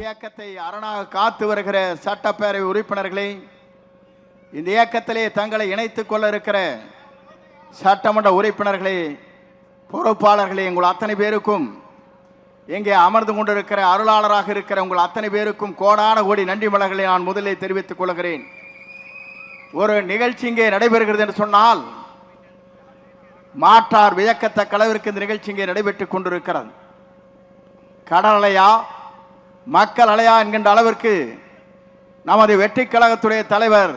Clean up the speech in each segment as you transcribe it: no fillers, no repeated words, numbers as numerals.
இயக்கத்தை அரணாக காத்து வருகிற சட்டப்பேரவை உறுப்பினர்களே, இந்த இயக்கத்திலே தங்களை இணைத்துக் கொள்ள இருக்கிற சட்டமன்ற உறுப்பினர்களே, பொறுப்பாளர்களே, உங்கள் அத்தனை பேருக்கும், இங்கே அமர்ந்து கொண்டிருக்கிற அருளாளராக இருக்கிற உங்கள் அத்தனை பேருக்கும் கோடான கோடி நன்றி மலர்களை நான் முதலில் தெரிவித்துக் கொள்கிறேன். ஒரு நிகழ்ச்சி இங்கே நடைபெறுகிறது என்று சொன்னால் மாற்றார் வியக்கத்தக்க அளவிற்கு இந்த நிகழ்ச்சி இங்கே நடைபெற்றுக் கொண்டிருக்கிறது. கடல் அலையா மக்கள் அலையா என்கின்ற அளவிற்கு நமது வெற்றி கழகத்துடைய தலைவர்,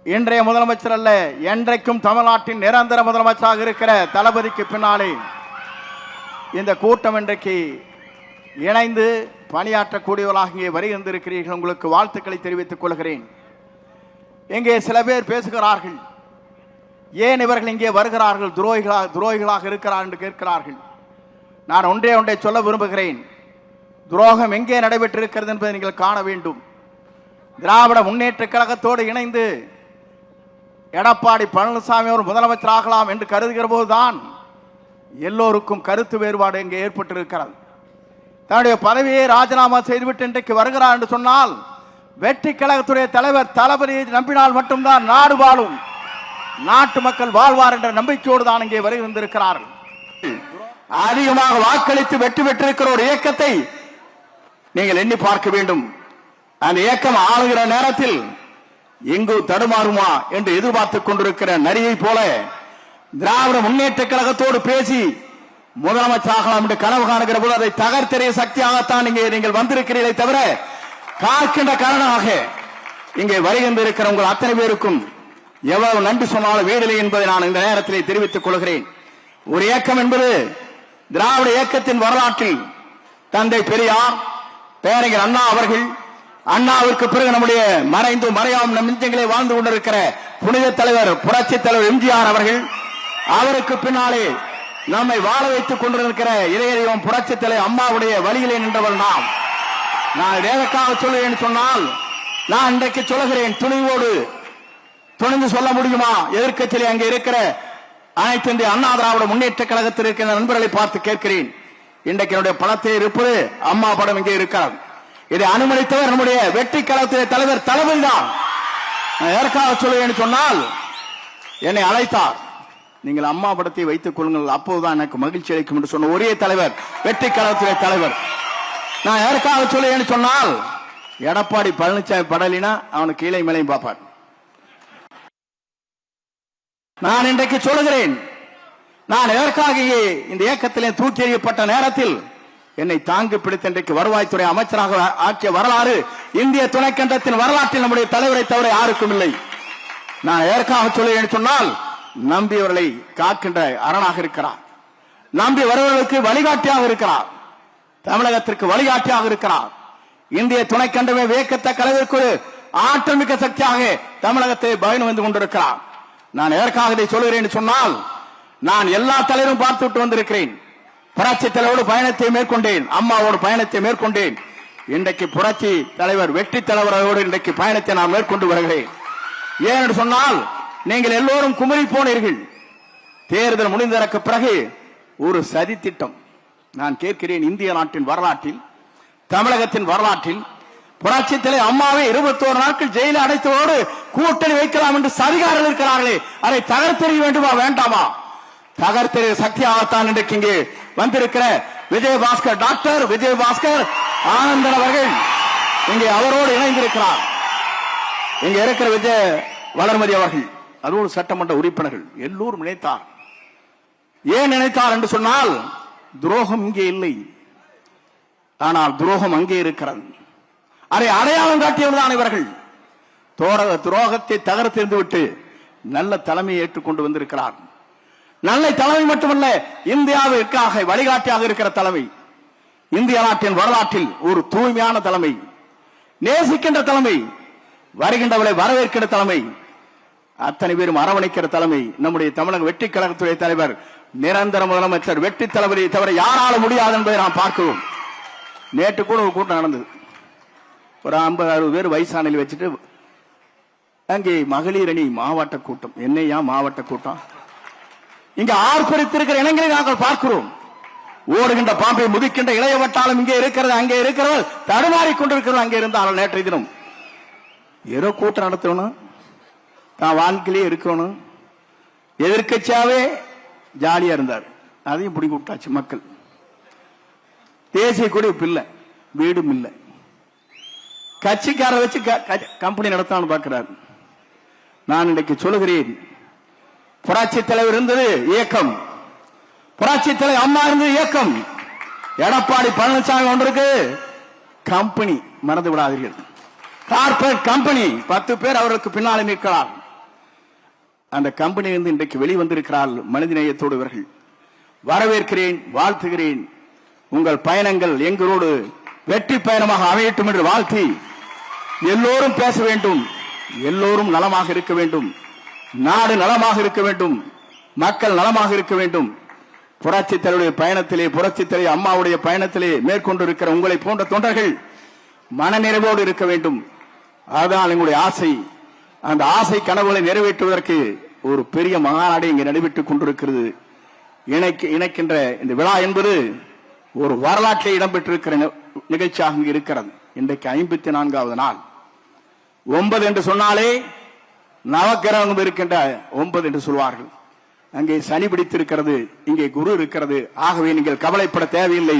இன்றைய முதலமைச்சர் அல்ல, என்றைக்கும் தமிழ்நாட்டின் நிரந்தர முதலமைச்சராக இருக்கிற தளபதிக்கு பின்னாலே இந்த கூட்டம் இன்றைக்கு இணைந்து பணியாற்றக்கூடியவர்களாக இங்கே வருகின்றிருக்கிறீர்கள். உங்களுக்கு வாழ்த்துக்களை தெரிவித்துக் கொள்கிறேன். இங்கே சில பேர் பேசுகிறார்கள், ஏன் இவர்கள் இங்கே வருகிறார்கள், துரோகிகளாக இருக்கிறார் என்று கேட்கிறார்கள். நான் ஒன்றை சொல்ல விரும்புகிறேன். துரோகம் எங்கே நடைபெற்றிருக்கிறது என்பதை நீங்கள் காண வேண்டும். திராவிட முன்னேற்ற கழகத்தோடு இணைந்து எடப்பாடி பழனிசாமி அவர் முதலமைச்சராகலாம் என்று கருதுகிற போதுதான் எல்லோருக்கும் கருத்து வேறுபாடு இங்கே ஏற்பட்டிருக்கிறது. தன்னுடைய பதவியை ராஜினாமா செய்துவிட்டு இன்றைக்கு வருகிறார் என்று சொன்னால் வெற்றி கழகத்துடைய தலைவர் தளபதியை நம்பினால் மட்டும்தான் நாடு வாழும், நாட்டு மக்கள் வாழ்வார் என்ற நம்பிக்கையோடு தான் இங்கே வருகின்றிருக்கிறார்கள். அதிகமாக வாக்களித்து வெற்றி பெற்றிருக்கிற ஒரு இயக்கத்தை நீங்கள் எண்ணி பார்க்க வேண்டும். அந்த இயக்கம் ஆளுகிற நேரத்தில் எங்கு தடுமாறுமா என்று எதிர்பார்த்துக் கொண்டிருக்கிற நரியை போல திராவிட முன்னேற்ற கழகத்தோடு பேசி முதலமைச்சராகலாம் என்று கனவு காணுகிற போது அதை தகர்த்தெறிய சக்தியாகத்தான் இங்கே நீங்கள் வந்திருக்கிறீர்களே தவிர காக்கின்ற காரணமாக இங்கே வருகின்றிருக்கிற உங்கள் அத்தனை பேருக்கும் எவ்வளவு நன்றி சொன்னாலும் வீடில்லை என்பதை நான் இந்த நேரத்திலே தெரிவித்துக் கொள்கிறேன். ஒரு இயக்கம் என்பது திராவிட இயக்கத்தின் வரலாற்றில் தந்தை பெரியார், பேரறிஞர் அண்ணா அவர்கள், அண்ணாவிற்கு பிறகு நம்முடைய மறைந்து மறையாம் நம் நெஞ்சங்களே வாழ்ந்து கொண்டிருக்கிற புனித தலைவர் புரட்சி தலைவர் எம்ஜிஆர் அவர்கள், அவருக்கு பின்னாலே நம்மை வாழ வைத்துக் கொண்டிருக்கிற இதயம் புரட்சி தலைவர் அம்மாவுடைய வழியிலே நின்றவர் நாம். நான் எதற்காக சொல்லுவேன் சொன்னால், நான் இன்றைக்கு சொல்லுகிறேன், துணிவோடு துணிந்து சொல்ல முடியுமா? எதிர்க்கட்சியிலே அங்கே இருக்கிற அனைத்து இந்திய அண்ணா திராவிட முன்னேற்ற கழகத்தில் இருக்கிற நண்பர்களை பார்த்து கேட்கிறேன். இன்றைக்கு என்னுடைய படத்தை இருப்பது அம்மா படம் இங்கே இருக்கிறது. இதை அனுமதித்தவர் நம்முடைய வெற்றி கழகத்துடைய தலைவர் தளபதி தான். எதற்காக சொல்லுவேன் சொன்னால், என்னை அழைத்தார், நீங்கள் அம்மா படத்தை வைத்துக் கொள்ளுங்கள், அப்போதுதான் எனக்கு மகிழ்ச்சி அளிக்கும் என்று சொன்ன ஒரே தலைவர் வெற்றி கழகத்துடைய தலைவர். நான் எதற்காக சொல்லுவேன் சொன்னால், எடப்பாடி பழனிசாமி படலினா அவனுக்கு கீழே மேலையும் பார்ப்பார். நான் இன்றைக்கு சொல்லுகிறேன், நான் எதற்காக இந்த இயக்கத்திலே தூக்கி எறியப்பட்ட நேரத்தில் என்னை தாங்கி பிடித்த இன்றைக்கு வருவாய்த்துறை அமைச்சராக ஆக்கிய வரலாறு இந்திய துணைக்கண்டத்தின் வரலாற்றில் நம்முடைய தலைவரை தவிர யாருக்கும் இல்லை. நான் எதற்காக சொல்லுவேன் சொன்னால், நம்பியவர்களை காக்கின்ற அரணாக இருக்கிறார், நம்பி வருவர்களுக்கு வழிகாட்டியாக இருக்கிறார், தமிழகத்திற்கு வழிகாட்டியாக இருக்கிறார். இந்திய துணைக்கண்டமே வியக்கத்தக்க அளவிற்கு ஆற்றல் மிக்க சக்தியாக தமிழகத்தை பயணம் வந்து கொண்டிருக்கிறார். நான் எதற்காக இதை சொல்கிறேன் சொன்னால், நான் எல்லா தலைவரும் பார்த்து விட்டு வந்திருக்கிறேன். புரட்சி தலைவரோடு பயணத்தை மேற்கொண்டேன், அம்மாவோடு பயணத்தை மேற்கொண்டேன். இன்றைக்கு புரட்சி தலைவர் வெற்றி தலைவரோடு இன்றைக்கு பயணத்தை நான் மேற்கொண்டு வருகிறேன். ஏன் என்று சொன்னால், நீங்கள் எல்லோரும் குமரி போனீர்கள். தேர்தல் முடிந்ததற்கு பிறகு ஒரு சதி திட்டம். நான் கேட்கிறேன், இந்திய நாட்டின் வரலாற்றில், தமிழகத்தின் வரலாற்றில் புரட்சி தலைவர் அம்மாவை 21 நாட்கள் ஜெயிலில் அடைத்ததோடு கூட்டணி வைக்கலாம் என்று சதிகாரர்கள் இருக்கிறார்களே, அதை தகர்த்தெறிய வேண்டுமா வேண்டாமா? தகர்த்தெறிய சக்தியாகத்தான் இன்றைக்கு இங்கே வந்திருக்கிற விஜயபாஸ்கர், டாக்டர் விஜயபாஸ்கர் ஆனந்தன் அவர்கள் இங்கே அவரோடு இணைந்திருக்கிறார். இங்க இருக்கிற விஜய வளர்மதி அவர்கள், அதோடு சட்டமன்ற உறுப்பினர்கள் எல்லோரும் நினைத்தார். ஏன் நினைத்தார் என்று சொன்னால், துரோகம் இங்கே இல்லை, ஆனால் துரோகம் அங்கே இருக்கிறது. அதை அடையாளம் காட்டியவர்தான் இவர்கள். துரோகத்தை தகர்த்தெறிந்து விட்டு நல்ல தலைமையை ஏற்றுக்கொண்டு வந்திருக்கிறார். நல்ல தலைமை மட்டுமல்ல, இந்தியாவிற்காக வழிகாட்டியாக இருக்கிற தலைமை, இந்திய நாட்டின் வரலாற்றில் ஒரு தூய்மையான தலைமை, நேசிக்கின்ற தலைமை, வருகின்றவர்களை வரவேற்கிற தலைமை, அத்தனை பேரும் அரவணைக்கிற தலைமை நம்முடைய தமிழக வெற்றி கழகத்துடைய தலைவர் நிரந்தர முதலமைச்சர் வெற்றி தளபதியை தவிர யாரால முடியாது என்பதை நாம் பார்க்கிறோம். நேற்று கூட ஒரு கூட்டம் நடந்தது. ஒரு 50-60 பேர் வயசானில் வச்சுட்டு அங்கே மகளிர் அணி மாவட்ட கூட்டம். என்னையா மாவட்ட கூட்டம்? இங்க ஆர்ப்பரித்திருக்கிற இளைஞரை நாங்கள் பார்க்கிறோம். ஓடுகின்ற பாம்பை முதிக்கின்ற இளைய வட்டாளம் இங்கே இருக்கிறது, அங்கே இருக்கிறது, தடுமாறி கொண்டிருக்கிறது. அங்கே இருந்தால் நேற்றைய தினம் ஏதோ கூட்டம் நடத்தணும், தான் வாழ்க்கையிலே இருக்கணும், எதிர்க்கட்சியாவே ஜாலியா இருந்தார். அதையும் பிடிக்க விட்டாச்சு மக்கள். தேசிய கொடி இல்லை, வீடும் இல்லை, கட்சிக்கார வச்சு கம்பெனி நடத்தான்னு பார்க்கிறார். நான் இன்றைக்கு சொல்லுகிறேன், புரட்சி தலைவர் இருந்தது இயக்கம், புரட்சி தலைவர் அம்மா இருந்தது இயக்கம், எடப்பாடி பழனிசாமி ஒன்றிருக்கு கம்பெனி, மறந்து விடாதீர்கள். கார்பரேட் கம்பெனி, 10 பேர் அவருக்கு பின்னாலே நிற்கிறார். அந்த கம்பெனி இருந்து இன்றைக்கு வெளிவந்திருக்கிறார்கள். மனிதநேயத்தோடு இவர்கள் வரவேற்கிறேன், வாழ்த்துகிறேன். உங்கள் பயணங்கள் எங்களோடு வெற்றி பயணமாக அமையட்டும் என்று வாழ்த்தி, எல்லோரும் பேச வேண்டும், எல்லோரும் நலமாக இருக்க வேண்டும், நாடு நலமாக இருக்க வேண்டும், மக்கள் நலமாக இருக்க வேண்டும். புரட்சி தலைவருடைய பயணத்திலே, புரட்சி தலைவர் அம்மாவுடைய பயணத்திலே மேற்கொண்டிருக்கிற உங்களை போன்ற தொண்டர்கள் மனநிறைவோடு இருக்க வேண்டும். அதுதான் எங்களுடைய ஆசை. அந்த ஆசை கனவுகளை நிறைவேற்றுவதற்கு ஒரு பெரிய மாநாடு இங்கே நடைபெற்றுக் கொண்டிருக்கிறது. இணைக்கின்ற இந்த விழா என்பது ஒரு வரலாற்றில் இடம்பெற்றிருக்கிற நிகழ்ச்சியாக இருக்கிறது. இன்றைக்கு 54வது நாள். 9 என்று சொன்னாலே நவக்கிரகம் இருக்கின்ற 9 என்று சொல்வார்கள். அங்கே சனி பிடித்திருக்கிறது, இங்கே குரு இருக்கிறது. ஆகவே நீங்கள் கவலைப்பட தேவையில்லை,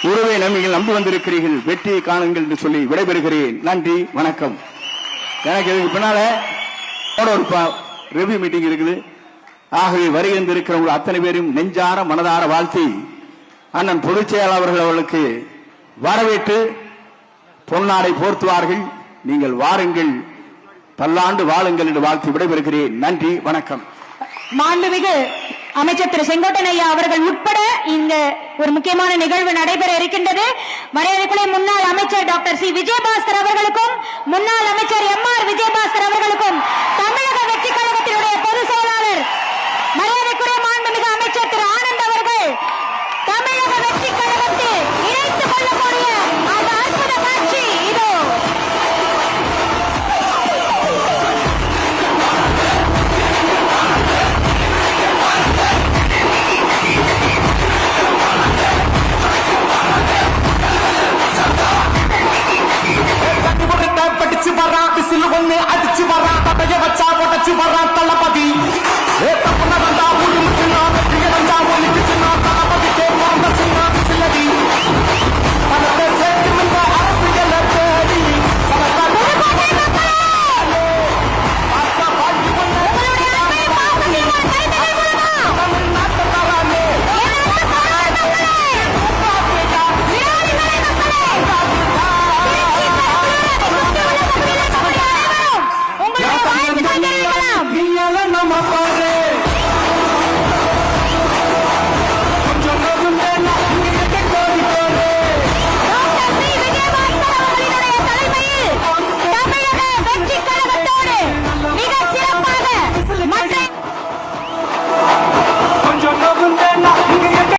குருவை நீங்கள் நம்பி வந்திருக்கிறீர்கள், வெற்றியை காணுங்கள் என்று சொல்லி விடைபெறுகிறேன். நன்றி, வணக்கம். எனக்கு இதுக்கு பின்னால ஒரு ரிவ்யூ மீட்டிங் இருக்குது. ஆகவே வருகின்ற இருக்கிறவங்க அத்தனை பேரும் நெஞ்சார மனதார வாழ்த்தி, அண்ணன் பொதுச் செயலாளர் அவர்களுக்கு வரவேற்று பொன்னாடை போர்த்துவார்கள். நீங்கள் வாருங்கள், பல்லாண்டு வாழுங்கள் என்று வாழ்த்தி விடைபெறுகிறேன். நன்றி, வணக்கம். மாண்புமிகு அமைச்சர் திரு செங்கோட்டையன் ஐயா அவர்கள் உட்பட இங்க ஒரு முக்கியமான நிகழ்வு நடைபெற இருக்கின்றது. மரியாதைக்குரிய முன்னாள் அமைச்சர் டாக்டர் சி விஜயபாஸ்கர் அவர்களுக்கும், முன்னாள் அமைச்சர் எம் ஆர் விஜயபாஸ்கர் அவர்களுக்கும்